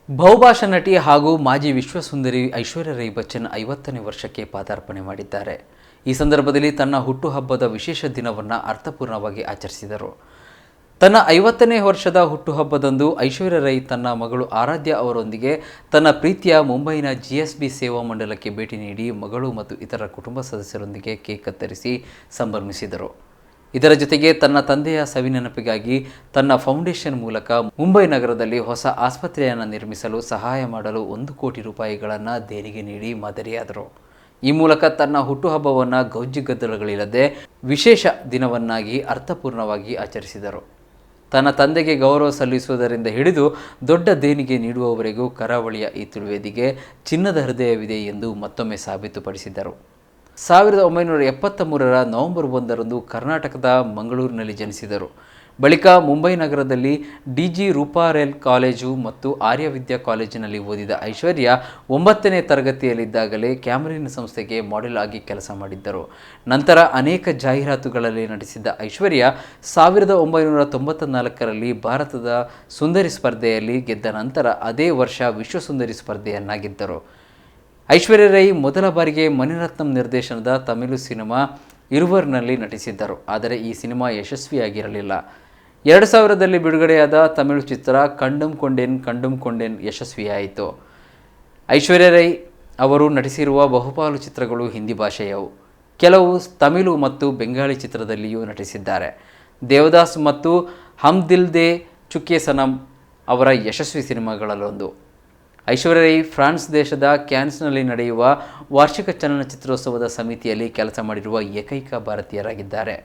ಬಹುಭಾಷಾ ನಟಿ ಹಾಗೂ ಮಾಜಿ ವಿಶ್ವಸುಂದರಿ ಐಶ್ವರ್ಯ ರೈ ಬಚ್ಚನ್ 50ನೇ ವರ್ಷಕ್ಕೆ ಪಾದಾರ್ಪಣೆ ಮಾಡಿದ್ದಾರೆ. ಈ ಸಂದರ್ಭದಲ್ಲಿ ತನ್ನ ಹುಟ್ಟುಹಬ್ಬದ ವಿಶೇಷ ದಿನವನ್ನು ಅರ್ಥಪೂರ್ಣವಾಗಿ ಆಚರಿಸಿದರು. ತನ್ನ 50ನೇ ವರ್ಷದ ಹುಟ್ಟುಹಬ್ಬದಂದು ಐಶ್ವರ್ಯ ರೈ ತನ್ನ ಮಗಳು ಆರಾಧ್ಯ ಅವರೊಂದಿಗೆ ತನ್ನ ಪ್ರೀತಿಯ ಮುಂಬೈನ GSB ಸೇವಾ ಮಂಡಲಕ್ಕೆ ಭೇಟಿ ನೀಡಿ ಮಗಳು ಮತ್ತು ಇತರ ಕುಟುಂಬ ಸದಸ್ಯರೊಂದಿಗೆ ಕೇಕ್ ಕತ್ತರಿಸಿ ಸಂಭ್ರಮಿಸಿದರು. ಇದರ ಜೊತೆಗೆ ತನ್ನ ತಂದೆಯ ಸವಿನೆನಪಿಗಾಗಿ ತನ್ನ ಫೌಂಡೇಶನ್ ಮೂಲಕ ಮುಂಬೈ ನಗರದಲ್ಲಿ ಹೊಸ ಆಸ್ಪತ್ರೆಯನ್ನು ನಿರ್ಮಿಸಲು ಸಹಾಯ ಮಾಡಲು 1 ಕೋಟಿ ರೂಪಾಯಿಗಳನ್ನು ದೇಣಿಗೆ ನೀಡಿ ಮಾದರಿಯಾದರು. ಈ ಮೂಲಕ ತನ್ನ ಹುಟ್ಟುಹಬ್ಬವನ್ನು ಗೌಜಿಗದ್ದಲಗಳಿಲ್ಲದೆ ವಿಶೇಷ ದಿನವನ್ನಾಗಿ ಅರ್ಥಪೂರ್ಣವಾಗಿ ಆಚರಿಸಿದರು. ತನ್ನ ತಂದೆಗೆ ಗೌರವ ಸಲ್ಲಿಸುವುದರಿಂದ ಹಿಡಿದು ದೊಡ್ಡ ದೇಣಿಗೆ ನೀಡುವವರೆಗೂ ಕರಾವಳಿಯ ಈ ತುಳುವೆದಿಗೆ ಚಿನ್ನದ ಹೃದಯವಿದೆ ಎಂದು ಮತ್ತೊಮ್ಮೆ ಸಾಬೀತುಪಡಿಸಿದರು. 1973ರ ನವೆಂಬರ್ 1ರಂದು ಕರ್ನಾಟಕದ ಮಂಗಳೂರಿನಲ್ಲಿ ಜನಿಸಿದರು. ಬಳಿಕ ಮುಂಬೈ ನಗರದಲ್ಲಿ DG ರೂಪಾರೆಲ್ ಕಾಲೇಜು ಮತ್ತು ಆರ್ಯ ವಿದ್ಯಾ ಕಾಲೇಜಿನಲ್ಲಿ ಓದಿದ ಐಶ್ವರ್ಯ 9ನೇ ತರಗತಿಯಲ್ಲಿದ್ದಾಗಲೇ ಕ್ಯಾಮರಿನ್ ಸಂಸ್ಥೆಗೆ ಮಾಡೆಲ್ ಆಗಿ ಕೆಲಸ ಮಾಡಿದ್ದರು. ನಂತರ ಅನೇಕ ಜಾಹೀರಾತುಗಳಲ್ಲಿ ನಟಿಸಿದ್ದ ಐಶ್ವರ್ಯ 1994ರಲ್ಲಿ ಭಾರತದ ಸುಂದರಿ ಸ್ಪರ್ಧೆಯಲ್ಲಿ ಗೆದ್ದ ನಂತರ ಅದೇ ವರ್ಷ ವಿಶ್ವಸುಂದರಿ ಸ್ಪರ್ಧೆಯನ್ನಾಗಿದ್ದರು. ಐಶ್ವರ್ಯ ರೈ ಮೊದಲ ಬಾರಿಗೆ ಮಣಿರತ್ನಂ ನಿರ್ದೇಶನದ ತಮಿಳು ಸಿನಿಮಾ ಇರುವರ್ನಲ್ಲಿ ನಟಿಸಿದ್ದರು. ಆದರೆ ಈ ಸಿನಿಮಾ ಯಶಸ್ವಿಯಾಗಿರಲಿಲ್ಲ. 2000ರಲ್ಲಿ ಬಿಡುಗಡೆಯಾದ ತಮಿಳು ಚಿತ್ರ ಕಂಡುಮ್ ಕೊಂಡೇನ್ ಯಶಸ್ವಿಯಾಯಿತು. ಐಶ್ವರ್ಯ ರೈ ಅವರು ನಟಿಸಿರುವ ಬಹುಪಾಲು ಚಿತ್ರಗಳು ಹಿಂದಿ ಭಾಷೆಯವು. ಕೆಲವು ತಮಿಳು ಮತ್ತು ಬೆಂಗಾಳಿ ಚಿತ್ರದಲ್ಲಿಯೂ ನಟಿಸಿದ್ದಾರೆ. ದೇವದಾಸ್ ಮತ್ತು ಹಮ್ ದಿಲ್ ದೇ ಚುಕೆ ಸನಮ್ ಅವರ ಯಶಸ್ವಿ ಸಿನಿಮಾಗಳಲ್ಲೊಂದು. ಐಶ್ವರ್ಯ ರೈ ಫ್ರಾನ್ಸ್ ದೇಶದ ಕ್ಯಾನ್ಸ್ನಲ್ಲಿ ನಡೆಯುವ ವಾರ್ಷಿಕ ಚಲನಚಿತ್ರೋತ್ಸವದ ಸಮಿತಿಯಲ್ಲಿ ಕೆಲಸ ಮಾಡಿರುವ ಏಕೈಕ ಭಾರತೀಯರಾಗಿದ್ದಾರೆ.